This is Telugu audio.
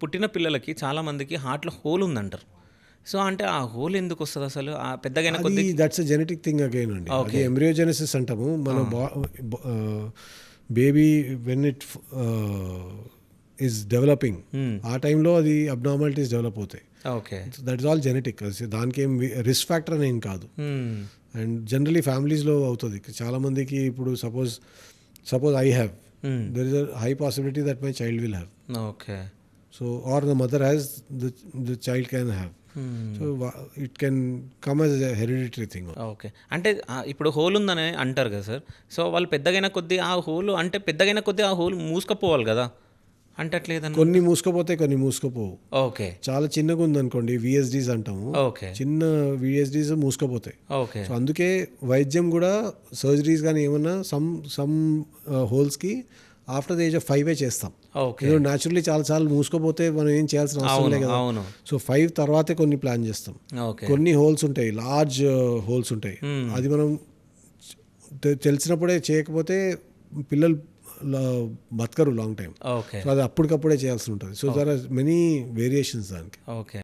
పుట్టిన పిల్లలకి చాలామందికి హార్ట్‌లో హోల్ ఉందంటారు. సో, అంటే ఆ హోల్ ఎందుకొస్తది అసలు? పెద్దగైన అది కొద్దీ that's a genetic thing again అండి. అది ఓకే. ఎంబ్రియోజెనెసిస్ అంటాము. మన baby when it is developing, హ్మ్. ఆ టైంలో అది అబ్నార్మాలిటీస్ డెవలప్ అవుతాయి. Okay. That is all genetic. దానికి ఏం రిస్క్ ఫ్యాక్టర్ అని ఏం కాదు. హ్మ్. అండ్ జనరలీ ఫ్యామిలీస్లో అవుతుంది. చాలామందికి ఇప్పుడు suppose I have, hmm. There is a high possibility that my child will have. Okay. So or the mother has, the child can have. Hmm. So it can come as a hereditary thing. Okay. అంటే ఇప్పుడు హోల్ ఉందని అంటారు కదా సార్. సో, వాళ్ళు పెద్దగైన కొద్దీ ఆ హోల్ అంటే పెద్దగైన కొద్దీ ఆ హోల్ మూసుకుపోవాలి గదా! అంటే అట్లేదనమాట. కొన్ని మూసుకుపోతాయి, కొన్ని మూసుకుపోవు. ఓకే. చాలా చిన్నగా ఉందనుకోండి, విఎస్డీస్ అంటాము. ఓకే. చిన్న విఎస్డీస్ మూసుకుపోతాయి. ఓకే. సో అందుకే వైద్యం కూడా సర్జరీస్ కానీ ఏమన్నా సమ్ హోల్స్కి ఆఫ్టర్ ద ఏజ్ ఆఫ్ 5 చేస్తాం. ఓకే. ఎందుకంటే న్యాచురల్లీ చాలాసార్లు మూసుకుపోతే మనం ఏం చేయాల్సిన అవసరం అవును. లేదు కదా. అవును. సో 5 తర్వాతే కొన్ని ప్లాన్ చేస్తాం. ఓకే. కొన్ని హోల్స్ ఉంటాయి, లార్జ్ హోల్స్ ఉంటాయి. Hmm. అది మనం తెలిసినప్పుడే చేయకపోతే పిల్లలు బతకరు లాంగ్ టైం. ఓకే. సో అది అప్పటికప్పుడే చేయాల్సి ఉంటుంది. So there are many variations దానికి. ఓకే.